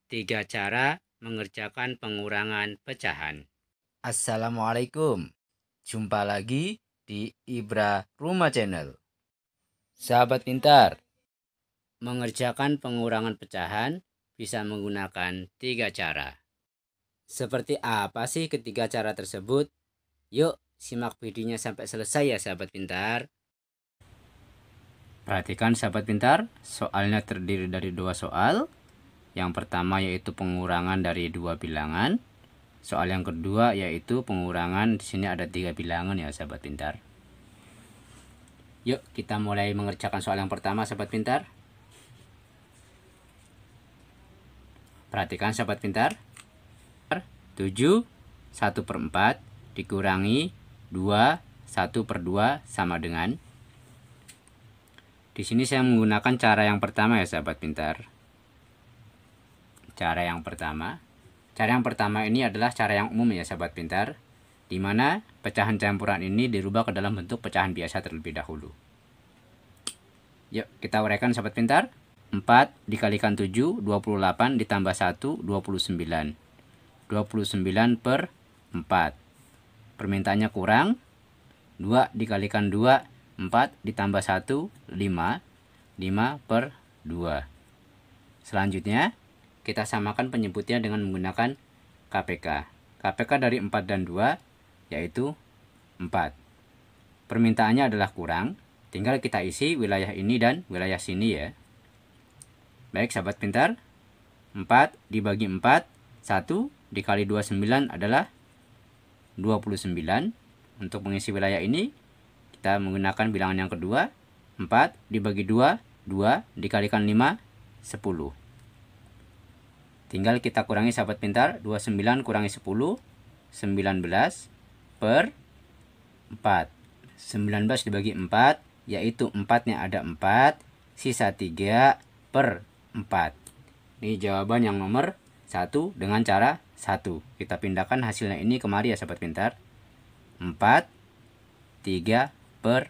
Tiga cara mengerjakan pengurangan pecahan. Assalamualaikum. Jumpa lagi di Ibra Rumah Channel. Sahabat pintar, Mengerjakan pengurangan pecahan bisa menggunakan tiga cara. Seperti apa sih ketiga cara tersebut? Yuk simak videonya sampai selesai ya sahabat pintar. Perhatikan sahabat pintar, soalnya terdiri dari dua soal. Yang pertama yaitu pengurangan dari dua bilangan. Soal yang kedua yaitu pengurangan, di sini ada tiga bilangan ya sahabat pintar. Yuk kita mulai mengerjakan soal yang pertama sahabat pintar. Perhatikan sahabat pintar. 7 1/4 dikurangi 2 1/2 sama dengan. Di sini saya menggunakan cara yang pertama ya sahabat pintar. Cara yang pertama ini adalah cara yang umum ya sahabat pintar, di mana pecahan campuran ini dirubah ke dalam bentuk pecahan biasa terlebih dahulu. Yuk kita uraikan sahabat pintar. 4 dikalikan 7 28 ditambah 1 29. 29/4. Permintaannya kurang. 2 dikalikan 2 4 ditambah 1 5. 5/2. Selanjutnya kita samakan penyebutnya dengan menggunakan KPK. KPK dari 4 dan 2 yaitu 4. Permintaannya adalah kurang. Tinggal kita isi wilayah ini dan wilayah sini ya. Baik sahabat pintar. 4 dibagi 4, 1 dikali 29 adalah 29. Untuk mengisi wilayah ini kita menggunakan bilangan yang kedua. 4 dibagi 2, 2 dikalikan 5, 10. Tinggal kita kurangi sahabat pintar. 29 kurangi 10, 19 per 4. 19 dibagi 4 yaitu 4-nya ada 4, sisa 3 per 4. Ini jawaban yang nomor 1 dengan cara 1. Kita pindahkan hasilnya ini kemari ya sahabat pintar. 4 3/4.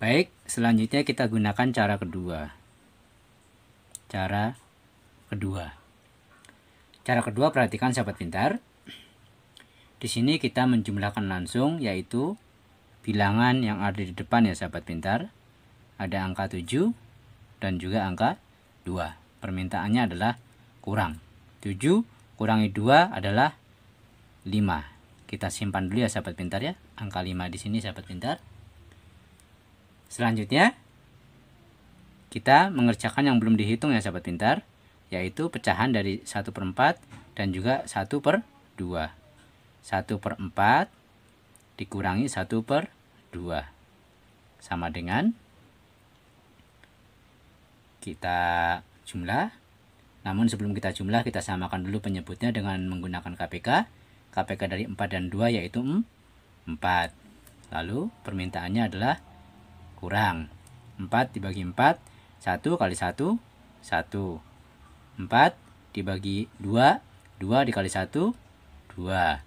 Baik, selanjutnya kita gunakan cara kedua. Cara kedua perhatikan sahabat pintar. Di sini kita menjumlahkan langsung, yaitu bilangan yang ada di depan ya sahabat pintar. Ada angka 7 dan juga angka 2. Permintaannya adalah kurang. 7 kurangi 2 adalah 5. Kita simpan dulu ya sahabat pintar ya. Angka 5 di sini sahabat pintar. Selanjutnya kita mengerjakan yang belum dihitung ya sahabat pintar, yaitu pecahan dari 1/4 dan juga 1/2. 1/4 dikurangi 1/2 sama dengan, kita jumlah. Namun sebelum kita jumlah, kita samakan dulu penyebutnya dengan menggunakan KPK. KPK dari 4 dan 2 yaitu 4. Lalu permintaannya adalah kurang. 4 dibagi 4, 1 kali 1, 1. 4 dibagi 2, 2 dikali 1, 2.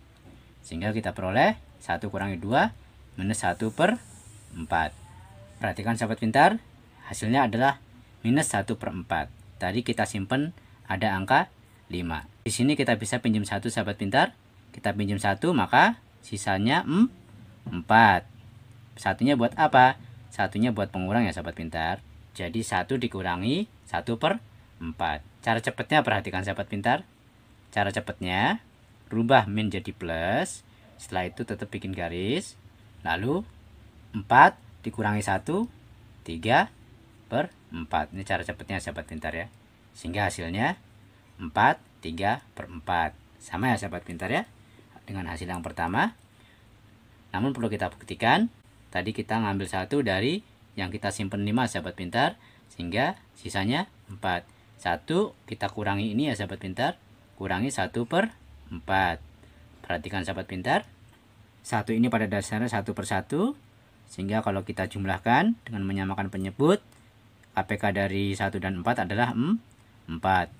Sehingga kita peroleh 1 kurangi 2 minus 1/4. Perhatikan sahabat pintar, hasilnya adalah minus 1/4. Tadi kita simpan ada angka 5. Di sini kita bisa pinjam 1 sahabat pintar. Kita pinjam 1, maka sisanya 4. Satunya buat apa? Satunya buat pengurang ya sahabat pintar. Jadi 1 dikurangi 1/4. Cara cepatnya perhatikan sahabat pintar. Cara cepatnya rubah min jadi plus. Setelah itu tetap bikin garis. Lalu 4 dikurangi 1, 3/4. Ini cara cepatnya sahabat pintar ya. Sehingga hasilnya 4 3/4. Sama ya sahabat pintar ya dengan hasil yang pertama. Namun perlu kita buktikan, tadi kita ngambil 1 dari yang kita simpan 5 sahabat pintar, sehingga sisanya 4. 1 kita kurangi ini ya sahabat pintar, kurangi 1/4. Perhatikan sahabat pintar, 1 ini pada dasarnya 1/1, sehingga kalau kita jumlahkan dengan menyamakan penyebut, APK dari 1 dan 4 adalah 4.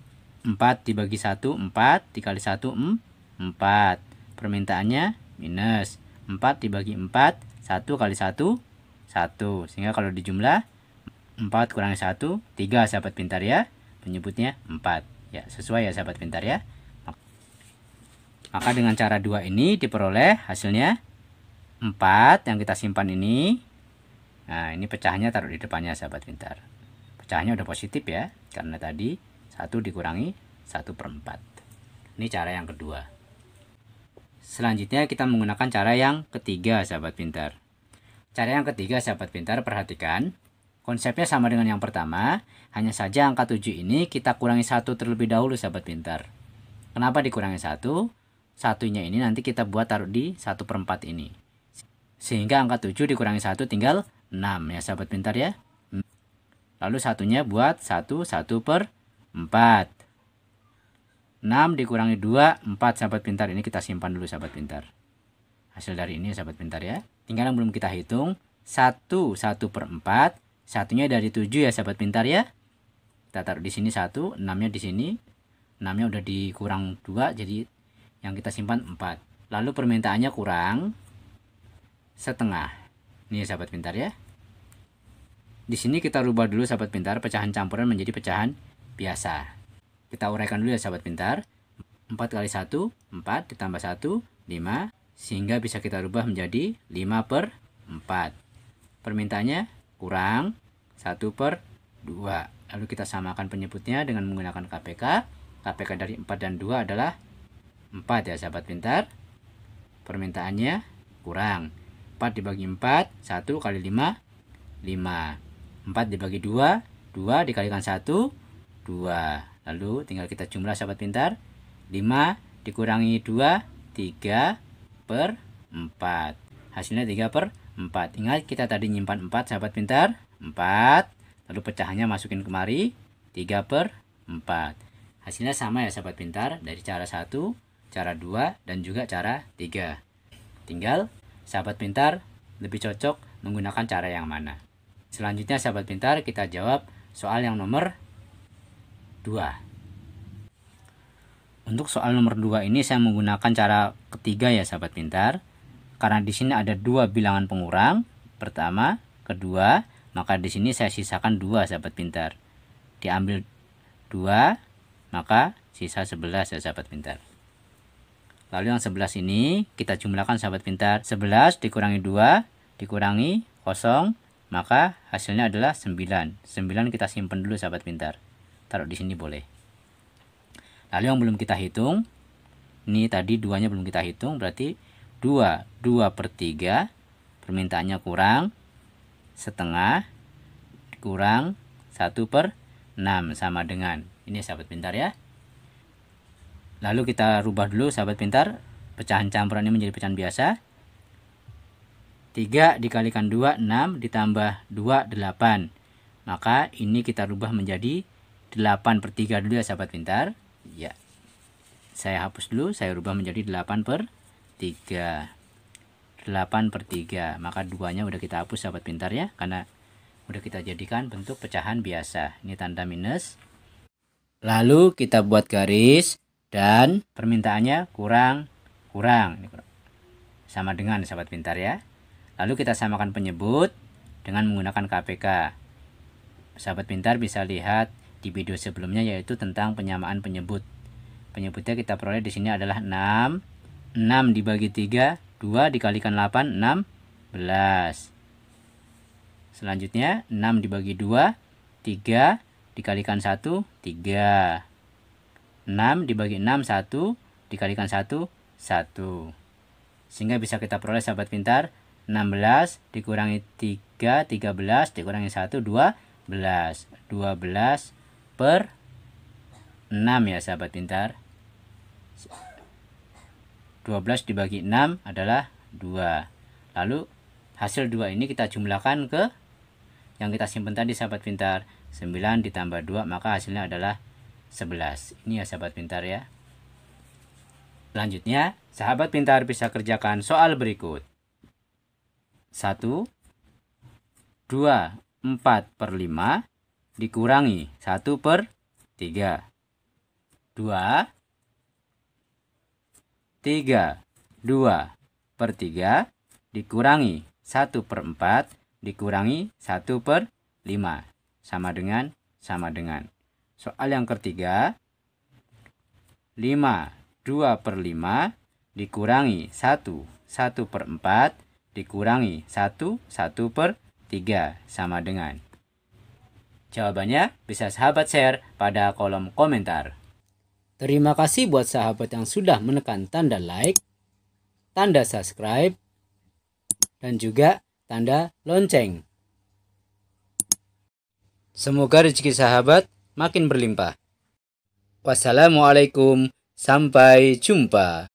4 dibagi 1, 4 dikali 1, 4. Permintaannya minus 4 dibagi 4, 1 kali 1, 1. Sehingga kalau dijumlah 4 kurangi 1, 3 sahabat pintar ya. Penyebutnya 4. Ya, sesuai ya sahabat pintar ya. Maka dengan cara 2 ini diperoleh hasilnya 4 yang kita simpan ini. Nah, ini pecahannya taruh di depannya sahabat pintar. Pecahannya udah positif ya, karena tadi 1 dikurangi 1/4. Ini cara yang kedua. Selanjutnya kita menggunakan cara yang ketiga sahabat pintar. Cara yang ketiga sahabat pintar, perhatikan. Konsepnya sama dengan yang pertama, hanya saja angka 7 ini kita kurangi 1 terlebih dahulu sahabat pintar. Kenapa dikurangi 1? Satunya ini nanti kita buat taruh di 1/4 ini. Sehingga angka 7 dikurangi 1 tinggal 6 ya sahabat pintar ya. Lalu satunya buat 1/4. 6 dikurangi 2, 4 sahabat pintar. Ini kita simpan dulu sahabat pintar. Hasil dari ini sahabat pintar ya. Tinggal yang belum kita hitung, 1/4. Satunya dari 7 ya sahabat pintar ya. Kita taruh di sini 1, 6-nya di sini. 6-nya udah dikurang 2, jadi yang kita simpan 4. Lalu permintaannya kurang setengah. Ini ya sahabat pintar ya. Di sini kita rubah dulu sahabat pintar, pecahan campuran menjadi pecahan biasa. Kita uraikan dulu ya sahabat pintar. 4 kali 1, 4 ditambah 1, 5. Sehingga bisa kita rubah menjadi 5/4. Permintaannya kurang 1/2. Lalu kita samakan penyebutnya dengan menggunakan KPK. KPK dari 4 dan 2 adalah 4 ya sahabat pintar. Permintaannya kurang. 4 dibagi 4, 1 kali 5, 5. 4 dibagi 2, 2 dikalikan 1, 2. Lalu tinggal kita jumlah sahabat pintar. 5 dikurangi 2, 3/4. Hasilnya 3/4. Ingat kita tadi nyimpan 4 sahabat pintar. 4. Lalu pecahannya masukin kemari. 3/4. Hasilnya sama ya sahabat pintar. Dari cara 1, cara 2, dan juga cara 3. Tinggal sahabat pintar lebih cocok menggunakan cara yang mana. Selanjutnya sahabat pintar, kita jawab soal yang nomor 2. Untuk soal nomor 2 ini saya menggunakan cara ketiga ya sahabat pintar. Karena di sini ada 2 bilangan pengurang, pertama, kedua, maka di sini saya sisakan 2 sahabat pintar. Diambil 2, maka sisa 11 ya sahabat pintar. Lalu yang 11 ini kita jumlahkan sahabat pintar. 11 dikurangi 2 dikurangi 0, maka hasilnya adalah 9. 9 kita simpan dulu sahabat pintar. Taruh di sini boleh. Lalu yang belum kita hitung, ini tadi 2-nya belum kita hitung, berarti 2/3. Permintaannya kurang setengah kurang 1/6 sama dengan ini sahabat pintar ya. Lalu kita rubah dulu sahabat pintar, pecahan campuran ini menjadi pecahan biasa. 3 dikalikan 2, 6 ditambah 2, 8. Maka ini kita rubah menjadi 8/3 dulu ya sahabat pintar. Ya, saya hapus dulu, saya rubah menjadi 8/3. 8/3. Maka 2-nya udah kita hapus sahabat pintar ya, karena udah kita jadikan bentuk pecahan biasa. Ini tanda minus. Lalu kita buat garis dan permintaannya kurang. Sama dengan sahabat pintar ya. Lalu kita samakan penyebut dengan menggunakan KPK. Sahabat pintar bisa lihat di video sebelumnya, yaitu tentang penyamaan penyebut. Penyebutnya kita peroleh di sini adalah 6. 6 dibagi 3, 2 dikalikan 8, 16. Selanjutnya 6 dibagi 2, 3 dikalikan 1, 3. 6 dibagi 6, 1 dikalikan 1, 1. Sehingga bisa kita peroleh sahabat pintar, 16 dikurangi 3, 13 dikurangi 1, 12. 12/6 ya sahabat pintar. 12 dibagi 6 adalah 2. Lalu hasil 2 ini kita jumlahkan ke yang kita simpan tadi sahabat pintar. 9 ditambah 2 maka hasilnya adalah 11. Ini ya sahabat pintar ya. Selanjutnya sahabat pintar bisa kerjakan soal berikut. 1, 2, 4/5 dikurangi 1/3. 2, 3, 2/3 dikurangi 1/4 dikurangi 1/5 sama dengan. Soal yang ketiga, 5, 2/5 dikurangi 1, 1/4 dikurangi 1, 1/3 sama dengan. Jawabannya bisa sahabat share pada kolom komentar. Terima kasih buat sahabat yang sudah menekan tanda like, tanda subscribe, dan juga tanda lonceng. Semoga rezeki sahabat makin berlimpah. Wassalamualaikum, sampai jumpa.